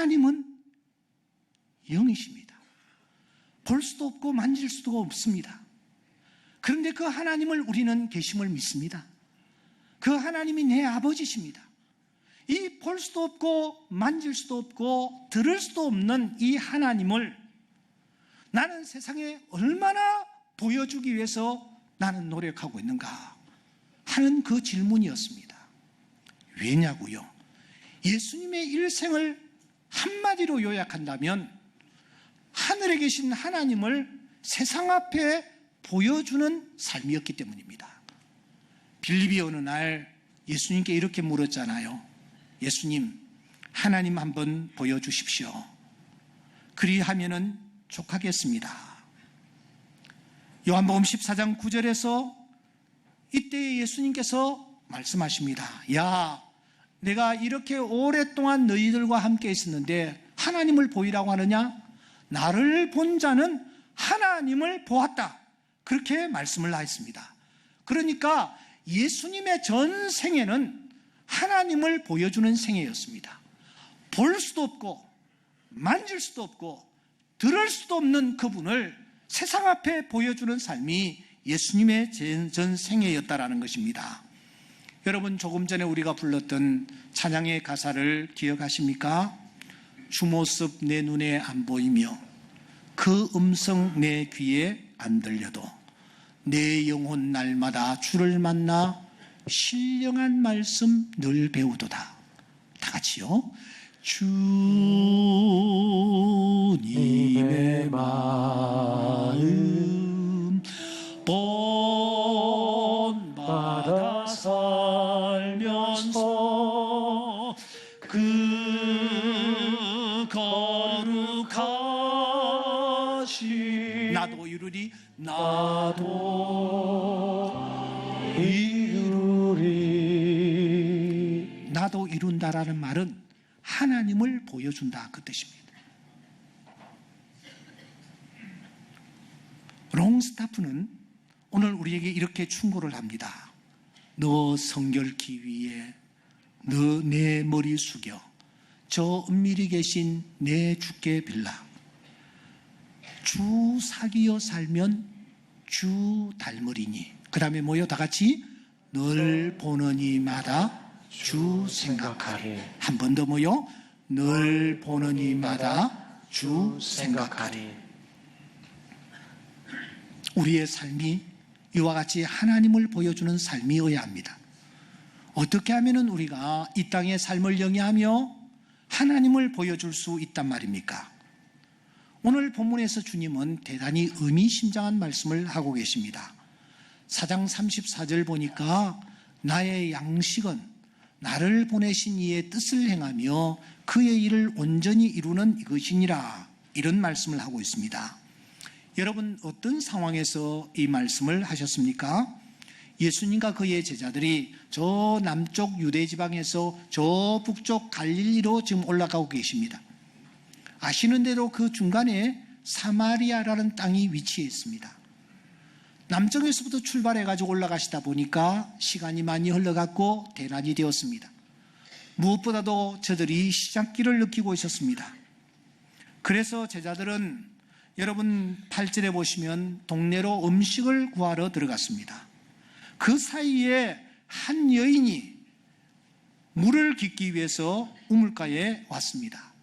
하나님은 영이십니다. 볼 수도 없고 만질 수도 없습니다. 그런데 그 하나님을 우리는 계심을 믿습니다. 그 하나님이 내 아버지십니다. 이 볼 수도 없고 만질 수도 없고 들을 수도 없는 이 하나님을 나는 세상에 얼마나 보여주기 위해서 나는 노력하고 있는가 하는 그 질문이었습니다. 왜냐고요? 예수님의 일생을 한마디로 요약한다면 하늘에 계신 하나님을 세상 앞에 보여주는 삶이었기 때문입니다. 빌립이 어느 날 예수님께 이렇게 물었잖아요. 예수님, 하나님 한번 보여주십시오. 그리하면은 족하겠습니다. 요한복음 14장 9절에서 이때 예수님께서 말씀하십니다. 야, 내가 이렇게 오랫동안 너희들과 함께 있었는데 하나님을 보이라고 하느냐? 나를 본 자는 하나님을 보았다. 그렇게 말씀을 하였습니다. 그러니까 예수님의 전 생애는 하나님을 보여주는 생애였습니다. 볼 수도 없고 만질 수도 없고 들을 수도 없는 그분을 세상 앞에 보여주는 삶이 예수님의 전 생애였다라는 것입니다. 여러분, 조금 전에 우리가 불렀던 찬양의 가사를 기억하십니까? 주 모습 내 눈에 안 보이며 그 음성 내 귀에 안 들려도 내 영혼 날마다 주를 만나 신령한 말씀 늘 배우도다. 다 같이요. 주님의 마음 본받아 살면서 그 거룩하신 나도 이루리 나도 이룬다라는 말은 하나님을 보여준다 그 뜻입니다. 롱스타프는 오늘 우리에게 이렇게 충고를 합니다. 너 성결기 위해 너 내 머리 숙여 저 은밀히 계신 내 주께 빌라. 주 사귀어 살면 주 닮으리니. 그 다음에 뭐요? 다 같이 늘 보는 이마다 주 생각하리. 한 번 더 뭐요? 늘 보는 이마다 주 생각하리. 우리의 삶이 이와 같이 하나님을 보여주는 삶이어야 합니다. 어떻게 하면 우리가 이 땅의 삶을 영위하며 하나님을 보여줄 수 있단 말입니까? 오늘 본문에서 주님은 대단히 의미심장한 말씀을 하고 계십니다. 4장 34절 보니까 나의 양식은 나를 보내신 이의 뜻을 행하며 그의 일을 온전히 이루는 이것이니라. 이런 말씀을 하고 있습니다. 여러분, 어떤 상황에서 이 말씀을 하셨습니까? 예수님과 그의 제자들이 저 남쪽 유대 지방에서 저 북쪽 갈릴리로 지금 올라가고 계십니다. 아시는 대로 그 중간에 사마리아라는 땅이 위치해 있습니다. 남쪽에서부터 출발해가지고 올라가시다 보니까 시간이 많이 흘러갔고 대낮이 되었습니다. 무엇보다도 저들이 시장길을 느끼고 있었습니다. 그래서 제자들은 여러분 8절에 보시면 동네로 음식을 구하러 들어갔습니다. 그 사이에 한 여인이 물을 깃기 위해서 우물가에 왔습니다.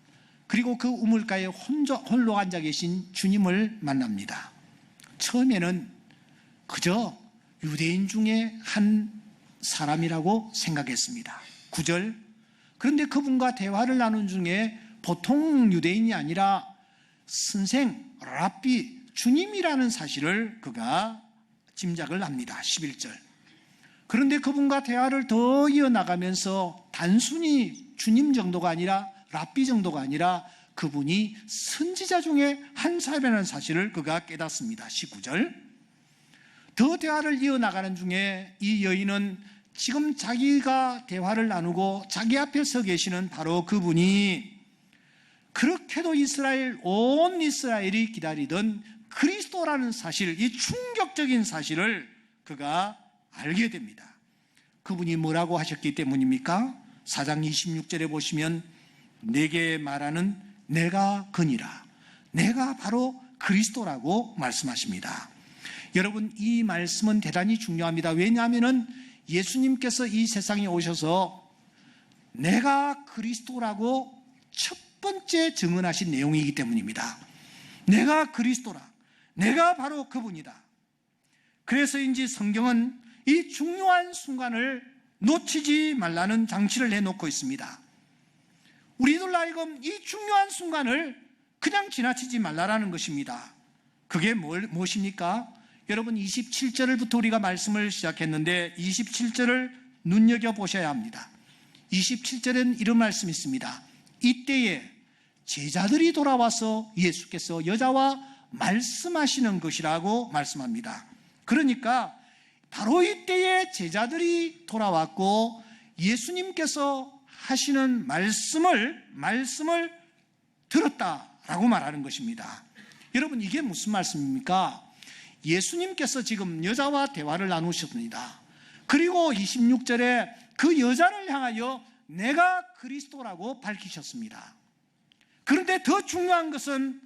그리고 그 우물가에 홀로 앉아 계신 주님을 만납니다. 처음에는 그저 유대인 중에 한 사람이라고 생각했습니다. 9절. 그런데 그분과 대화를 나눈 중에 보통 유대인이 아니라 선생, 랍비, 주님이라는 사실을 그가 짐작을 합니다. 11절. 그런데 그분과 대화를 더 이어나가면서 단순히 주님 정도가 아니라 랍비 정도가 아니라 그분이 선지자 중에 한 사람이라는 사실을 그가 깨닫습니다. 19절. 더 대화를 이어나가는 중에 이 여인은 지금 자기가 대화를 나누고 자기 앞에 서 계시는 바로 그분이 그렇게도 온 이스라엘이 기다리던 그리스도라는 사실, 이 충격적인 사실을 그가 알게 됩니다. 그분이 뭐라고 하셨기 때문입니까? 4장 26절에 보시면 내게 말하는 내가 그니라. 내가 바로 그리스도라고 말씀하십니다. 여러분, 이 말씀은 대단히 중요합니다. 왜냐하면 예수님께서 이 세상에 오셔서 내가 그리스도라고 첫 번째 증언하신 내용이기 때문입니다. 내가 그리스도라. 내가 바로 그분이다. 그래서인지 성경은 이 중요한 순간을 놓치지 말라는 장치를 해놓고 있습니다. 우리들 하여금 이 중요한 순간을 그냥 지나치지 말라라는 것입니다. 그게 무엇입니까? 여러분, 27절부터 우리가 말씀을 시작했는데 27절을 눈여겨보셔야 합니다. 27절엔 이런 말씀이 있습니다. 이때에 제자들이 돌아와서 예수께서 여자와 말씀하시는 것이라고 말씀합니다. 그러니까 바로 이때에 제자들이 돌아왔고 예수님께서 하시는 말씀을 들었다라고 말하는 것입니다. 여러분, 이게 무슨 말씀입니까? 예수님께서 지금 여자와 대화를 나누셨습니다. 그리고 26절에 그 여자를 향하여 내가 그리스도라고 밝히셨습니다. 그런데 더 중요한 것은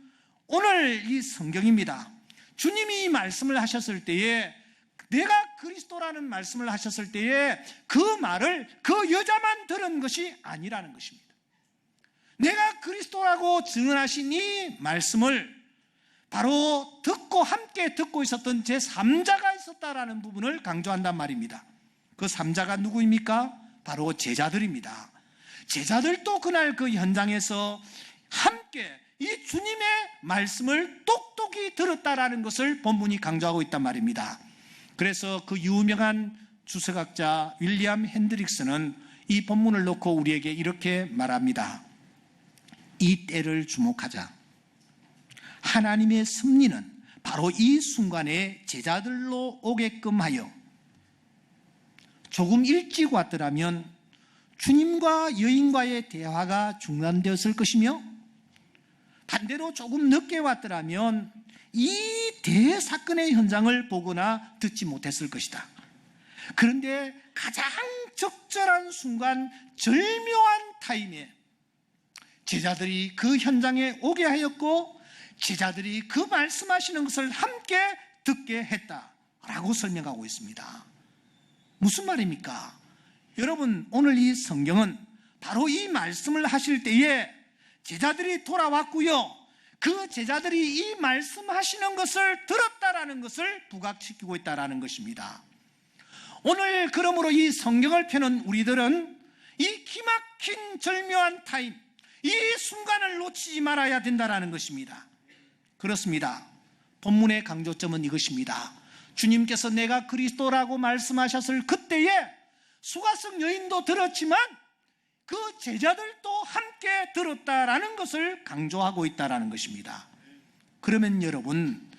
오늘 이 성경입니다. 주님이 이 말씀을 하셨을 때에, 내가 그리스도라는 말씀을 하셨을 때에 그 말을 그 여자만 들은 것이 아니라는 것입니다. 내가 그리스도라고 증언하신 이 말씀을 바로 듣고 함께 듣고 있었던 제3자가 있었다라는 부분을 강조한단 말입니다. 그 3자가 누구입니까? 바로 제자들입니다. 제자들도 그날 그 현장에서 함께 이 주님의 말씀을 똑똑히 들었다라는 것을 본문이 강조하고 있단 말입니다. 그래서 그 유명한 주석학자 윌리엄 핸드릭스는 이 본문을 놓고 우리에게 이렇게 말합니다. 이 때를 주목하자. 하나님의 섭리는 바로 이 순간에 제자들로 오게끔 하여 조금 일찍 왔더라면 주님과 여인과의 대화가 중단되었을 것이며, 반대로 조금 늦게 왔더라면 이 대사건의 현장을 보거나 듣지 못했을 것이다. 그런데 가장 적절한 순간, 절묘한 타임에 제자들이 그 현장에 오게 하였고 제자들이 그 말씀하시는 것을 함께 듣게 했다라고 설명하고 있습니다. 무슨 말입니까? 여러분, 오늘 이 성경은 바로 이 말씀을 하실 때에 제자들이 돌아왔고요, 그 제자들이 이 말씀하시는 것을 들었다라는 것을 부각시키고 있다라는 것입니다. 오늘 그러므로 이 성경을 펴는 우리들은 이 기막힌 절묘한 타임, 이 순간을 놓치지 말아야 된다라는 것입니다. 그렇습니다. 본문의 강조점은 이것입니다. 주님께서 내가 그리스도라고 말씀하셨을 그때에 수가성 여인도 들었지만 그 제자들도 함께 들었다라는 것을 강조하고 있다라는 것입니다. 그러면 여러분,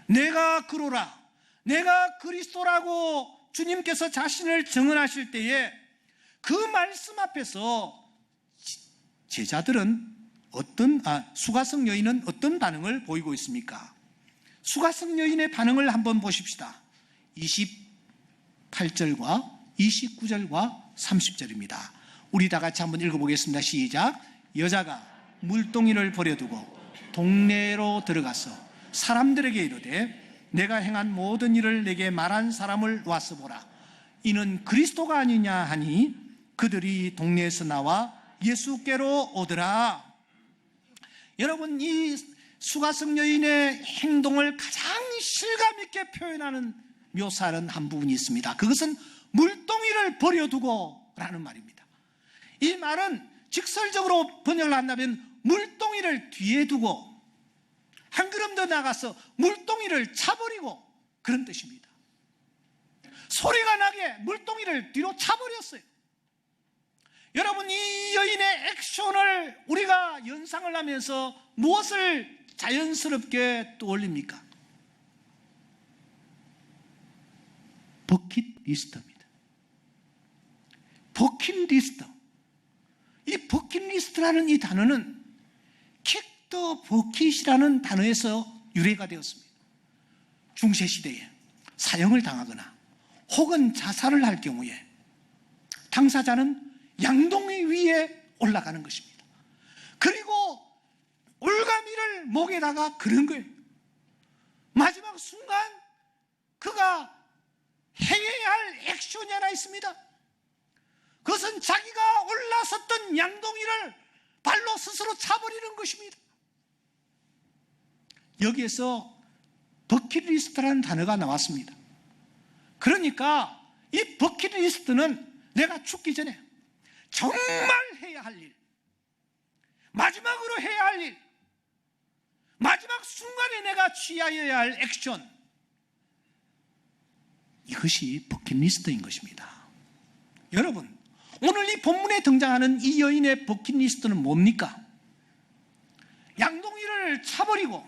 내가 그로라, 내가 그리스도라고 주님께서 자신을 증언하실 때에 그 말씀 앞에서 제자들은 수가성 여인은 어떤 반응을 보이고 있습니까? 수가성 여인의 반응을 한번 보십시다. 28절과 29절과 30절입니다. 우리 다 같이 한번 읽어보겠습니다. 시작. 여자가 물동이를 버려두고 동네로 들어가서 사람들에게 이르되 내가 행한 모든 일을 내게 말한 사람을 와서 보라. 이는 그리스도가 아니냐 하니 그들이 동네에서 나와 예수께로 오더라. 여러분, 이 수가성 여인의 행동을 가장 실감 있게 표현하는 묘사는 한 부분이 있습니다. 그것은 물동이를 버려두고 라는 말입니다. 이 말은 직설적으로 번역을 한다면 물동이를 뒤에 두고 한 걸음 더 나가서 물동이를 차버리고, 그런 뜻입니다. 소리가 나게 물동이를 뒤로 차버렸어요. 여러분, 이 여인의 액션을 우리가 연상을 하면서 무엇을 자연스럽게 떠올립니까? 버킷리스트입니다. 버킷리스트. 이 버킷리스트라는 이 단어는 킥 더 버킷이라는 단어에서 유래가 되었습니다. 중세시대에 사형을 당하거나 혹은 자살을 할 경우에 당사자는 양동이 위에 올라가는 것입니다. 그리고 올가미를 목에다가 그런 거예요. 마지막 순간 그가 행해야 할 액션이 하나 있습니다. 그것은 자기가 올라섰던 양동이를 발로 스스로 차버리는 것입니다. 여기에서 버킷리스트라는 단어가 나왔습니다. 그러니까 이 버킷리스트는 내가 죽기 전에 정말 해야 할 일, 마지막으로 해야 할 일, 마지막 순간에 내가 취하여야 할 액션, 이것이 버킷리스트인 것입니다. 여러분, 오늘 이 본문에 등장하는 이 여인의 버킷리스트는 뭡니까? 양동이를 차버리고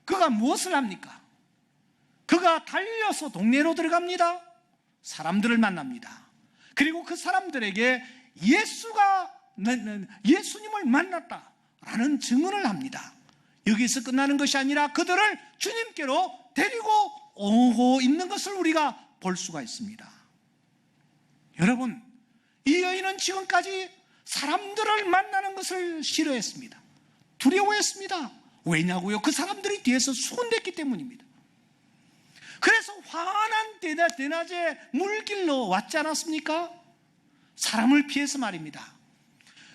그가 무엇을 합니까? 그가 달려서 동네로 들어갑니다. 사람들을 만납니다. 그리고 그 사람들에게 예수님을 만났다라는 증언을 합니다. 여기서 끝나는 것이 아니라 그들을 주님께로 데리고 오고 있는 것을 우리가 볼 수가 있습니다. 여러분, 이 여인은 지금까지 사람들을 만나는 것을 싫어했습니다. 두려워했습니다. 왜냐고요? 그 사람들이 뒤에서 수군댔기 때문입니다. 그래서 환한 대낮에 물길로 왔지 않았습니까? 사람을 피해서 말입니다.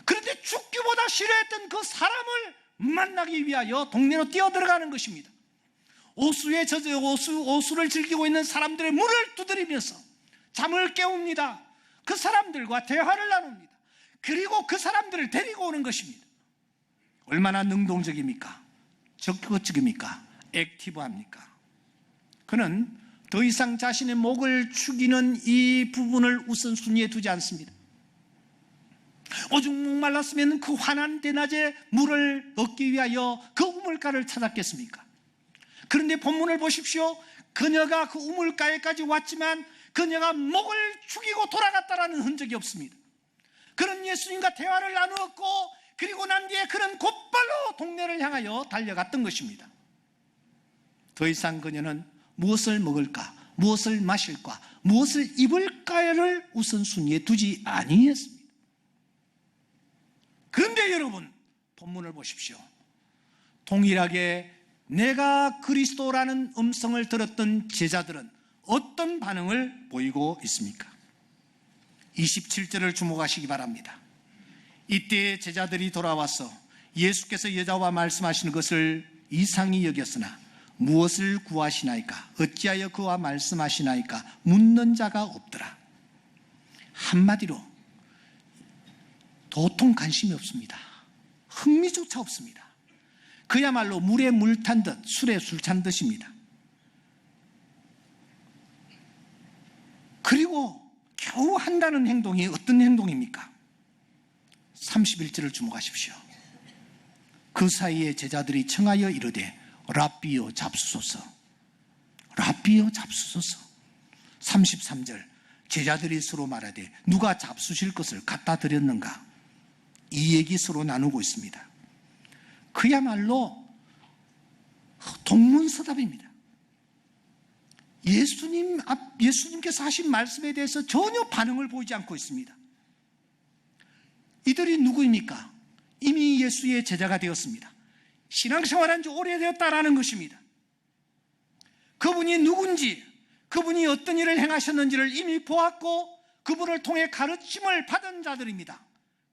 그런데 죽기보다 싫어했던 그 사람을 만나기 위하여 동네로 뛰어들어가는 것입니다. 오수에 젖어 오수를 즐기고 있는 사람들의 문을 두드리면서 잠을 깨웁니다. 그 사람들과 대화를 나눕니다. 그리고 그 사람들을 데리고 오는 것입니다. 얼마나 능동적입니까? 적극적입니까? 액티브합니까? 그는 더 이상 자신의 목을 축이는 이 부분을 우선순위에 두지 않습니다. 오죽 목말랐으면 그 환한 대낮에 물을 얻기 위하여 그 우물가를 찾았겠습니까? 그런데 본문을 보십시오. 그녀가 그 우물가에까지 왔지만 그녀가 목을 축이고 돌아갔다라는 흔적이 없습니다. 그는 예수님과 대화를 나누었고 그리고 난 뒤에 그는 곧바로 동네를 향하여 달려갔던 것입니다. 더 이상 그녀는 무엇을 먹을까, 무엇을 마실까, 무엇을 입을까를 우선순위에 두지 아니했습니다. 그런데 여러분, 본문을 보십시오. 동일하게 내가 그리스도라는 음성을 들었던 제자들은 어떤 반응을 보이고 있습니까? 27절을 주목하시기 바랍니다. 이때 제자들이 돌아와서 예수께서 여자와 말씀하시는 것을 이상히 여겼으나 무엇을 구하시나이까? 어찌하여 그와 말씀하시나이까? 묻는 자가 없더라. 한마디로 도통 관심이 없습니다. 흥미조차 없습니다. 그야말로 물에 물 탄 듯 술에 술 찬 듯입니다. 그리고 겨우 한다는 행동이 어떤 행동입니까? 31절을 주목하십시오. 그 사이에 제자들이 청하여 이르되 랍비여 잡수소서. 랍비여 잡수소서. 33절 제자들이 서로 말하되 누가 잡수실 것을 갖다 드렸는가? 이 얘기 서로 나누고 있습니다. 그야말로 동문서답입니다. 예수님께서 하신 말씀에 대해서 전혀 반응을 보이지 않고 있습니다. 이들이 누구입니까? 이미 예수의 제자가 되었습니다. 신앙생활한 지 오래되었다라는 것입니다. 그분이 누군지, 그분이 어떤 일을 행하셨는지를 이미 보았고 그분을 통해 가르침을 받은 자들입니다.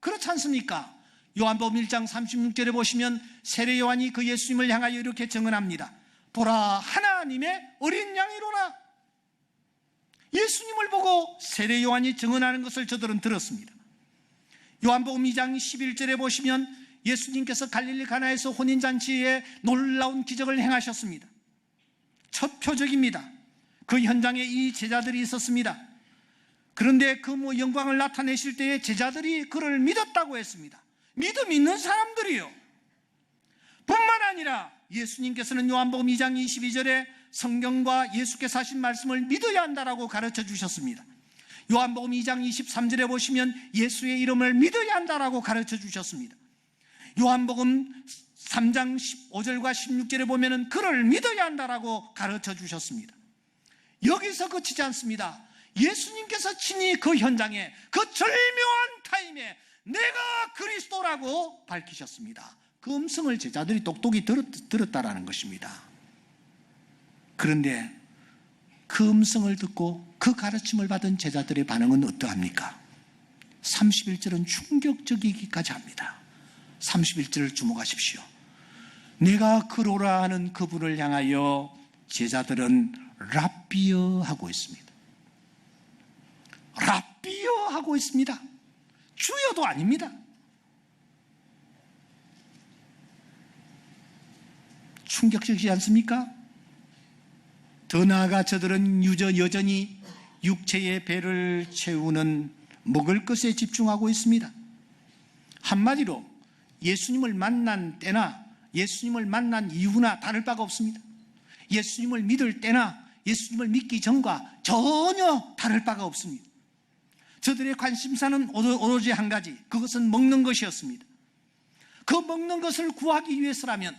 그렇지 않습니까? 요한복음 1장 36절에 보시면 세례 요한이 그 예수님을 향하여 이렇게 증언합니다. 보라, 하나님의 어린 양이로라. 예수님을 보고 세례 요한이 증언하는 것을 저들은 들었습니다. 요한복음 2장 11절에 보시면 예수님께서 갈릴리 가나에서 혼인잔치에 놀라운 기적을 행하셨습니다. 첫 표적입니다. 그 현장에 이 제자들이 있었습니다. 그런데 그 영광을 나타내실 때에 제자들이 그를 믿었다고 했습니다. 믿음 있는 사람들이요. 뿐만 아니라 예수님께서는 요한복음 2장 22절에 성경과 예수께서 하신 말씀을 믿어야 한다라고 가르쳐 주셨습니다. 요한복음 2장 23절에 보시면 예수의 이름을 믿어야 한다라고 가르쳐 주셨습니다. 요한복음 3장 15절과 16절에 보면은 그를 믿어야 한다라고 가르쳐 주셨습니다. 여기서 그치지 않습니다. 예수님께서 친히 그 현장에 그 절묘한 타임에 내가 그리스도라고 밝히셨습니다. 그 음성을 제자들이 똑똑히 들었다라는 것입니다. 그런데 그 음성을 듣고 그 가르침을 받은 제자들의 반응은 어떠합니까? 31절은 충격적이기까지 합니다. 31절을 주목하십시오. 내가 그로라 하는 그분을 향하여 제자들은 랍비여 하고 있습니다. 랍비여 하고 있습니다. 주여도 아닙니다. 충격적이지 않습니까? 더 나아가 저들은 여전히 육체의 배를 채우는 먹을 것에 집중하고 있습니다. 한마디로 예수님을 만난 때나 예수님을 만난 이후나 다를 바가 없습니다. 예수님을 믿을 때나 예수님을 믿기 전과 전혀 다를 바가 없습니다. 저들의 관심사는 오로지 한 가지, 그것은 먹는 것이었습니다. 그 먹는 것을 구하기 위해서라면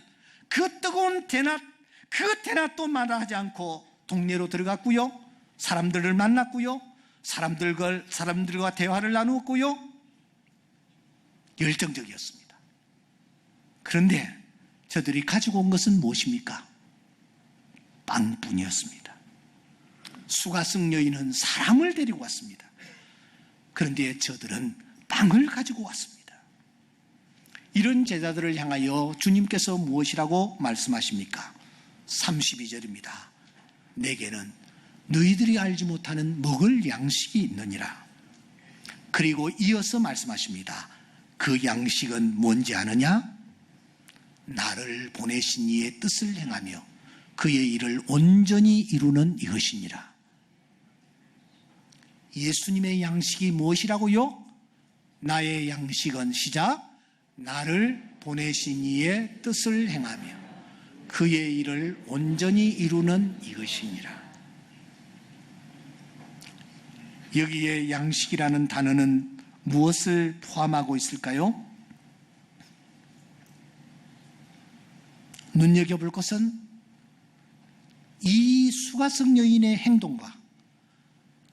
그 뜨거운 대낮, 그 대낮도 마다하지 않고 동네로 들어갔고요, 사람들을 만났고요, 사람들과 대화를 나누었고요, 열정적이었습니다. 그런데 저들이 가지고 온 것은 무엇입니까? 빵뿐이었습니다. 수가성 여인은 사람을 데리고 왔습니다. 그런데 저들은 빵을 가지고 왔습니다. 이런 제자들을 향하여 주님께서 무엇이라고 말씀하십니까? 32절입니다. 내게는 너희들이 알지 못하는 먹을 양식이 있느니라. 그리고 이어서 말씀하십니다. 그 양식은 뭔지 아느냐? 나를 보내신 이의 뜻을 행하며 그의 일을 온전히 이루는 이것이니라. 예수님의 양식이 무엇이라고요? 나의 양식은 시작, 나를 보내신 이의 뜻을 행하며 그의 일을 온전히 이루는 이것이니라. 여기에 양식이라는 단어는 무엇을 포함하고 있을까요? 눈여겨볼 것은 이 수가성 여인의 행동과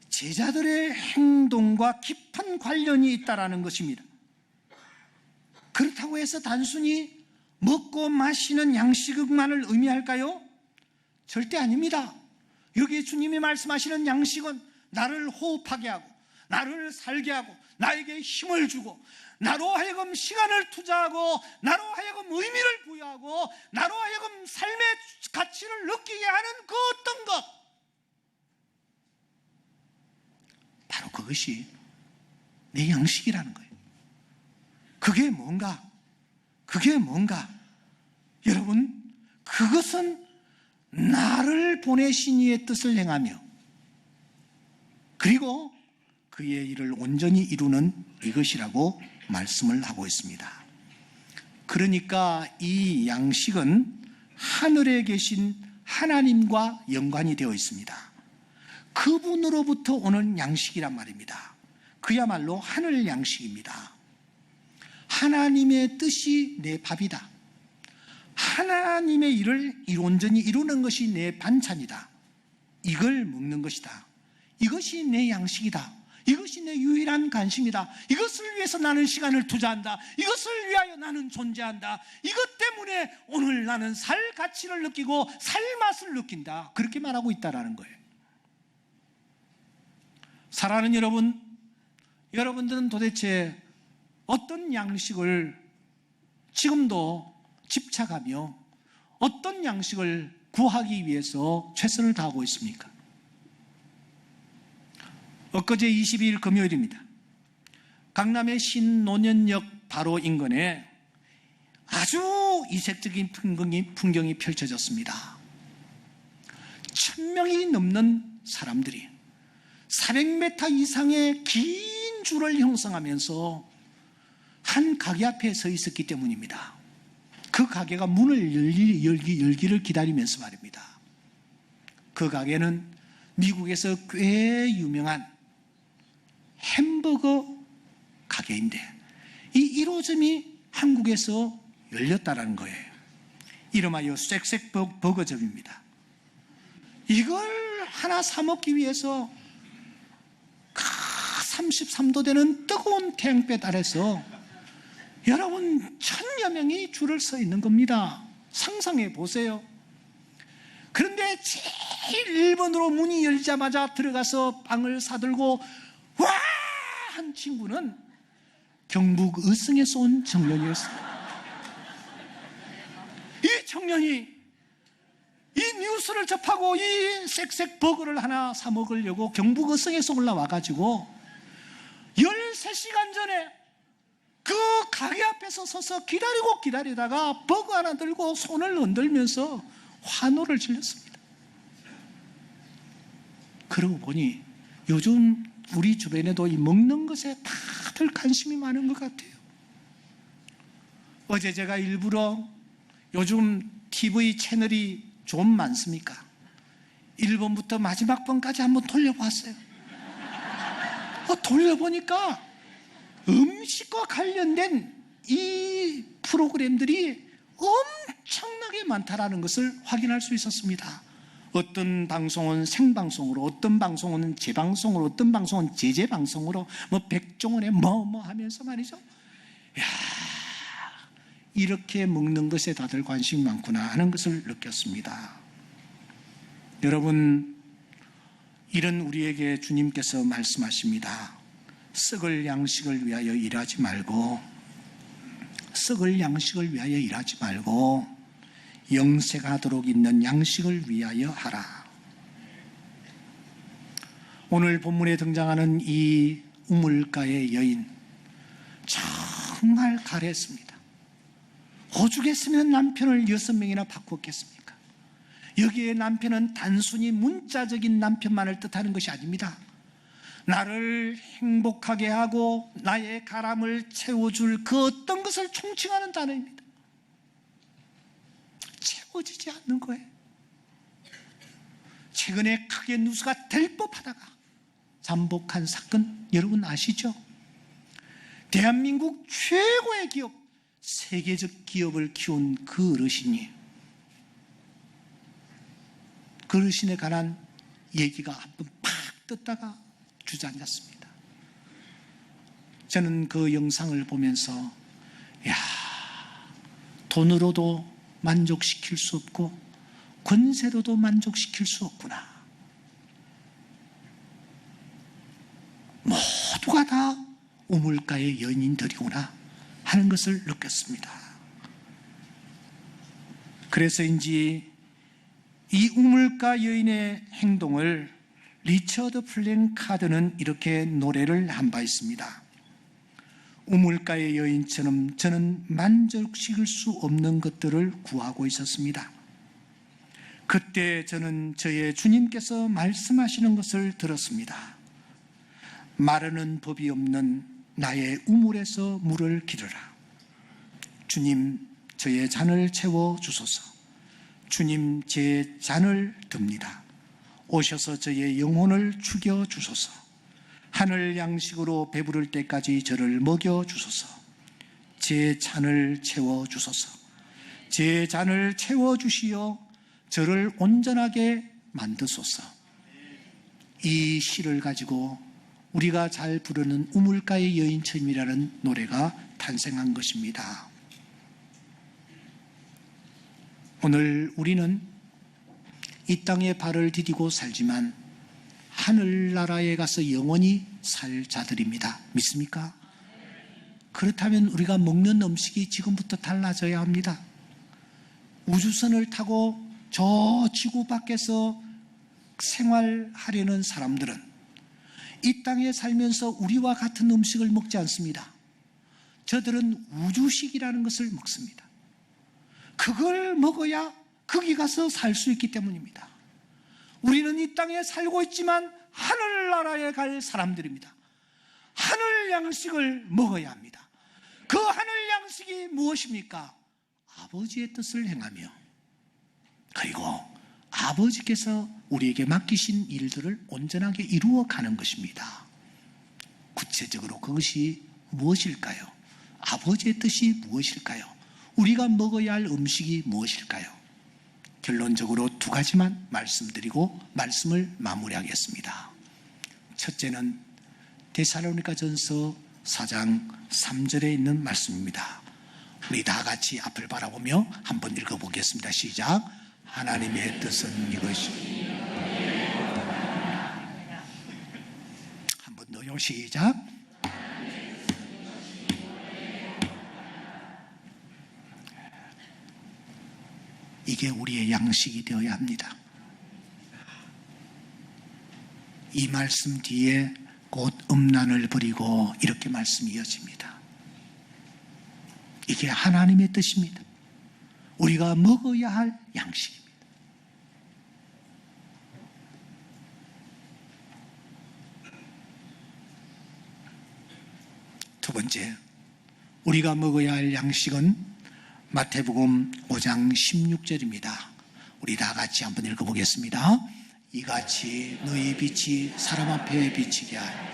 제자들의 행동과 깊은 관련이 있다는 것입니다. 그렇다고 해서 단순히 먹고 마시는 양식만을 의미할까요? 절대 아닙니다. 여기 주님이 말씀하시는 양식은 나를 호흡하게 하고 나를 살게 하고 나에게 힘을 주고 나로 하여금 시간을 투자하고 나로 하여금 의미를 부여하고 나로 하여금 삶의 가치를 느끼게 하는 그 어떤 것, 바로 그것이 내 양식이라는 거예요. 그게 뭔가? 여러분, 그것은 나를 보내신 이의 뜻을 행하며 그리고 그의 일을 온전히 이루는 이것이라고 말씀을 하고 있습니다. 그러니까 이 양식은 하늘에 계신 하나님과 연관이 되어 있습니다. 그분으로부터 오는 양식이란 말입니다. 그야말로 하늘 양식입니다. 하나님의 뜻이 내 밥이다. 하나님의 일을 온전히 이루는 것이 내 반찬이다. 이걸 먹는 것이다. 이것이 내 양식이다. 이것이 내 유일한 간식이다. 이것을 위해서 나는 시간을 투자한다. 이것을 위하여 나는 존재한다. 이것 때문에 오늘 나는 살 가치를 느끼고 살 맛을 느낀다. 그렇게 말하고 있다는 거예요. 사랑하는 여러분, 여러분들은 도대체 어떤 양식을 지금도 집착하며 어떤 양식을 구하기 위해서 최선을 다하고 있습니까? 엊그제 22일 금요일입니다. 강남의 신논현역 바로 인근에 아주 이색적인 풍경이 펼쳐졌습니다. 1000명이 넘는 사람들이 400m 이상의 긴 줄을 형성하면서 한 가게 앞에 서 있었기 때문입니다. 그 가게가 문을 열기를 기다리면서 말입니다. 그 가게는 미국에서 꽤 유명한 햄버거 가게인데 이 1호점이 한국에서 열렸다는 거예요. 이름하여 쌕쌕 버거점입니다. 이걸 하나 사 먹기 위해서 33도 되는 뜨거운 태양볕 아래서 여러분 1000여 명이 줄을 서 있는 겁니다. 상상해 보세요. 그런데 제일 1번으로 문이 열자마자 들어가서 빵을 사들고 와! 한 친구는 경북 의성에서 온 청년이었어요. 이 청년이 이 뉴스를 접하고 이 쌕쌕 버거를 하나 사 먹으려고 경북 의성에서 올라와가지고 13시간 전에 그 가게 앞에서 서서 기다리다가 버거 하나 들고 손을 흔들면서 환호를 질렀습니다. 그러고 보니 요즘 우리 주변에도 이 먹는 것에 다들 관심이 많은 것 같아요. 어제 제가 일부러 요즘 TV 채널이 좀 많습니까? 1번부터 마지막 번까지 한번 돌려봤어요. 돌려보니까 음식과 관련된 이 프로그램들이 엄청나게 많다라는 것을 확인할 수 있었습니다. 어떤 방송은 생방송으로, 어떤 방송은 재방송으로, 어떤 방송은 제재방송으로, 백종원의 뭐 하면서 말이죠. 이야, 이렇게 먹는 것에 다들 관심이 많구나 하는 것을 느꼈습니다. 여러분, 이런 우리에게 주님께서 말씀하십니다. 썩을 양식을 위하여 일하지 말고, 썩을 양식을 위하여 일하지 말고 영생하도록 있는 양식을 위하여 하라. 오늘 본문에 등장하는 이 우물가의 여인, 정말 가랬습니다. 오죽했으면 남편을 6명이나 바꿨겠습니까? 여기에 남편은 단순히 문자적인 남편만을 뜻하는 것이 아닙니다. 나를 행복하게 하고 나의 가람을 채워줄 그 어떤 것을 총칭하는 단어입니다. 채워지지 않는 거예요. 최근에 크게 뉴스가 될 법하다가 잠복한 사건 여러분 아시죠? 대한민국 최고의 기업, 세계적 기업을 키운 그 어르신이, 그 어르신에 관한 얘기가 한번 팍 떴다가 주저앉았습니다. 저는 그 영상을 보면서 야, 돈으로도 만족시킬 수 없고 권세로도 만족시킬 수 없구나. 모두가 다 우물가의 여인들이구나 하는 것을 느꼈습니다. 그래서인지 이 우물가 여인의 행동을 리처드 플랜카드는 이렇게 노래를 한 바 있습니다. 우물가의 여인처럼 저는 만족시킬 수 없는 것들을 구하고 있었습니다. 그때 저는 저의 주님께서 말씀하시는 것을 들었습니다. 마르는 법이 없는 나의 우물에서 물을 기르라. 주님, 저의 잔을 채워 주소서. 주님, 제 잔을 듭니다. 오셔서 저의 영혼을 죽여 주소서. 하늘 양식으로 배부를 때까지 저를 먹여 주소서. 제 잔을 채워 주소서. 제 잔을 채워 주시어 저를 온전하게 만드소서. 이 시를 가지고 우리가 잘 부르는 우물가의 여인처럼이라는 노래가 탄생한 것입니다. 오늘 우리는 이 땅에 발을 디디고 살지만 하늘나라에 가서 영원히 살 자들입니다. 믿습니까? 그렇다면 우리가 먹는 음식이 지금부터 달라져야 합니다. 우주선을 타고 저 지구 밖에서 생활하려는 사람들은 이 땅에 살면서 우리와 같은 음식을 먹지 않습니다. 저들은 우주식이라는 것을 먹습니다. 그걸 먹어야 거기 가서 살 수 있기 때문입니다. 우리는 이 땅에 살고 있지만 하늘나라에 갈 사람들입니다. 하늘 양식을 먹어야 합니다. 그 하늘 양식이 무엇입니까? 아버지의 뜻을 행하며, 그리고 아버지께서 우리에게 맡기신 일들을 온전하게 이루어가는 것입니다. 구체적으로 그것이 무엇일까요? 아버지의 뜻이 무엇일까요? 우리가 먹어야 할 음식이 무엇일까요? 결론적으로 두 가지만 말씀드리고 말씀을 마무리하겠습니다. 첫째는 데살로니가전서 4장 3절에 있는 말씀입니다. 우리 다 같이 앞을 바라보며 한번 읽어보겠습니다. 시작. 하나님의 뜻은 이것이. 한번 더요. 시작. 이게 우리의 양식이 되어야 합니다. 이 말씀 뒤에 곧 음란을 버리고 이렇게 말씀이 이어집니다. 이게 하나님의 뜻입니다. 우리가 먹어야 할 양식입니다. 두 번째, 우리가 먹어야 할 양식은 마태복음 5장 16절입니다. 우리 다 같이 한번 읽어보겠습니다. 이같이 너희 빛이 사람 앞에 비치게 하여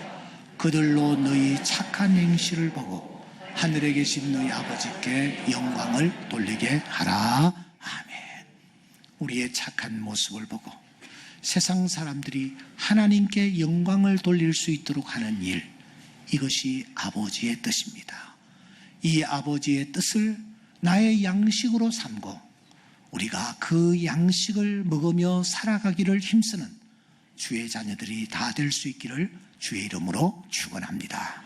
그들로 너희 착한 행실을 보고 하늘에 계신 너희 아버지께 영광을 돌리게 하라. 아멘. 우리의 착한 모습을 보고 세상 사람들이 하나님께 영광을 돌릴 수 있도록 하는 일, 이것이 아버지의 뜻입니다. 이 아버지의 뜻을 나의 양식으로 삼고 우리가 그 양식을 먹으며 살아가기를 힘쓰는 주의 자녀들이 다 될 수 있기를 주의 이름으로 축원합니다.